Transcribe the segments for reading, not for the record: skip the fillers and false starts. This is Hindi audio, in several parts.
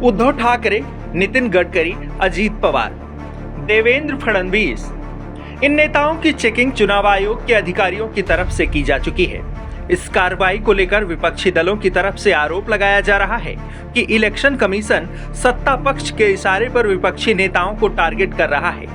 उद्धव ठाकरे, नितिन गडकरी, अजीत पवार, देवेंद्र फडणवीस, इन नेताओं की चेकिंग चुनाव आयोग के अधिकारियों की तरफ से की जा चुकी है। इस कार्रवाई को लेकर विपक्षी दलों की तरफ से आरोप लगाया जा रहा है कि इलेक्शन कमीशन सत्ता पक्ष के इशारे पर विपक्षी नेताओं को टारगेट कर रहा है,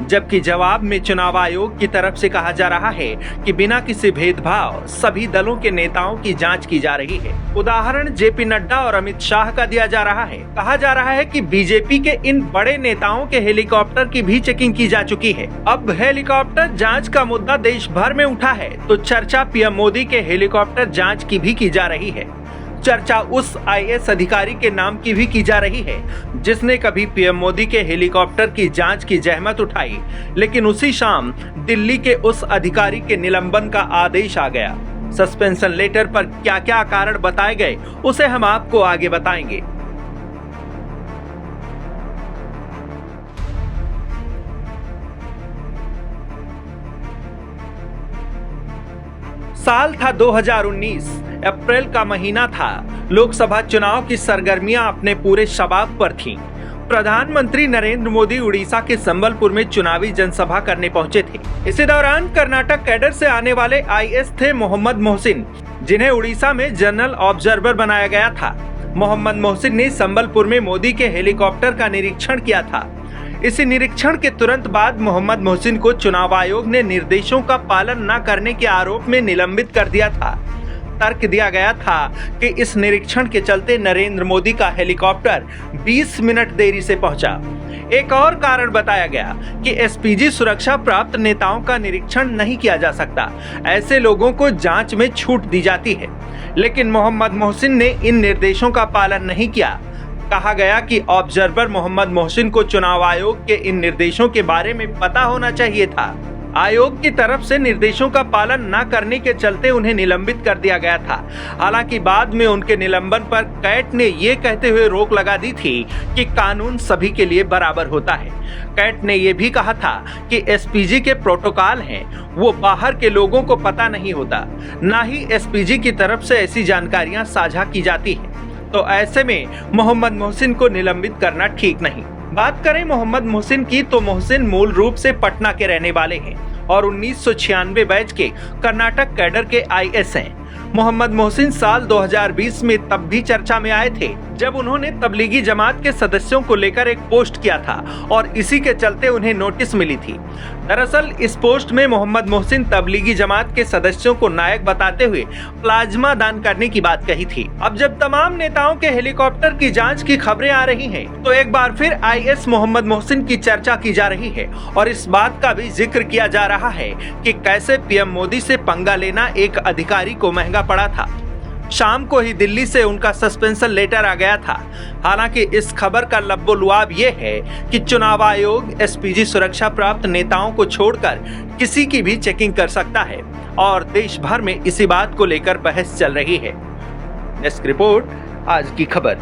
जबकि जवाब में चुनाव आयोग की तरफ से कहा जा रहा है कि बिना किसी भेदभाव सभी दलों के नेताओं की जांच की जा रही है। उदाहरण जेपी नड्डा और अमित शाह का दिया जा रहा है। कहा जा रहा है कि बीजेपी के इन बड़े नेताओं के हेलीकॉप्टर की भी चेकिंग की जा चुकी है। अब हेलीकॉप्टर जांच का मुद्दा देश भर में उठा है तो चर्चा पीएम मोदी के हेलीकॉप्टर जांच की भी की जा रही है। चर्चा उस आईएएस अधिकारी के नाम की भी की जा रही है जिसने कभी पीएम मोदी के हेलीकॉप्टर की जांच की जहमत उठाई, लेकिन उसी शाम दिल्ली के उस अधिकारी के निलंबन का आदेश आ गया। सस्पेंशन लेटर पर क्या क्या कारण बताए गए उसे हम आपको आगे बताएंगे। साल था 2019, अप्रैल का महीना था। लोकसभा चुनाव की सरगर्मियां अपने पूरे शबाब पर थीं। प्रधानमंत्री नरेंद्र मोदी उड़ीसा के संबलपुर में चुनावी जनसभा करने पहुंचे थे। इसी दौरान कर्नाटक कैडर से आने वाले आईएएस थे मोहम्मद मोहसिन, जिन्हें उड़ीसा में जनरल ऑब्जर्वर बनाया गया था। मोहम्मद मोहसिन ने संबलपुर में मोदी के हेलीकॉप्टर का निरीक्षण किया था। इसी निरीक्षण के तुरंत बाद मोहम्मद मोहसिन को चुनाव आयोग ने निर्देशों का पालन न करने के आरोप में निलंबित कर दिया था। तर्क दिया गया था कि इस निरीक्षण के चलते नरेंद्र मोदी का हेलीकॉप्टर 20 मिनट देरी से पहुंचा। एक और कारण बताया गया कि एसपीजी सुरक्षा प्राप्त नेताओं का निरीक्षण नहीं किया जा सकता, ऐसे लोगों को जांच में छूट दी जाती है। लेकिन मोहम्मद मोहसिन ने इन निर्देशों का पालन नहीं किया। कहा गया कि ऑब्जर्वर मोहम्मद मोहसिन को चुनाव आयोग के इन निर्देशों के बारे में पता होना चाहिए था। आयोग की तरफ से निर्देशों का पालन न करने के चलते उन्हें निलंबित कर दिया गया था। हालांकि बाद में उनके निलंबन पर कैट ने ये कहते हुए रोक लगा दी थी कि कानून सभी के लिए बराबर होता है। कैट ने यह भी कहा था कि एसपीजी के प्रोटोकॉल हैं, वो बाहर के लोगों को पता नहीं होता, न ही एसपीजी की तरफ से ऐसी जानकारियां साझा की जाती है। तो ऐसे में मोहम्मद मोहसिन को निलंबित करना ठीक नहीं। बात करें मोहम्मद मोहसिन की तो मोहसिन मूल रूप से पटना के रहने वाले हैं और 1996 बैच के कर्नाटक कैडर के आईएएस हैं। मोहम्मद मोहसिन साल 2020 में तब भी चर्चा में आए थे जब उन्होंने तबलीगी जमात के सदस्यों को लेकर एक पोस्ट किया था और इसी के चलते उन्हें नोटिस मिली थी। दरअसल इस पोस्ट में मोहम्मद मोहसिन तबलीगी जमात के सदस्यों को नायक बताते हुए प्लाज्मा दान करने की बात कही थी। अब जब तमाम नेताओं के हेलीकॉप्टर की जांच की खबरें आ रही हैं, तो एक बार फिर आईएएस मोहम्मद मोहसिन की चर्चा की जा रही है और इस बात का भी जिक्र किया जा रहा है कि कैसे पीएम मोदी से पंगा लेना एक अधिकारी को महंगा पड़ा था। शाम को ही दिल्ली से उनका सस्पेंशन लेटर आ गया था। हालांकि इस खबर का लब्बो-लुआब ये है कि चुनाव आयोग एसपीजी सुरक्षा प्राप्त नेताओं को छोड़कर किसी की भी चेकिंग कर सकता है और देश भर में इसी बात को लेकर बहस चल रही है। डेस्क रिपोर्ट, आज की खबर।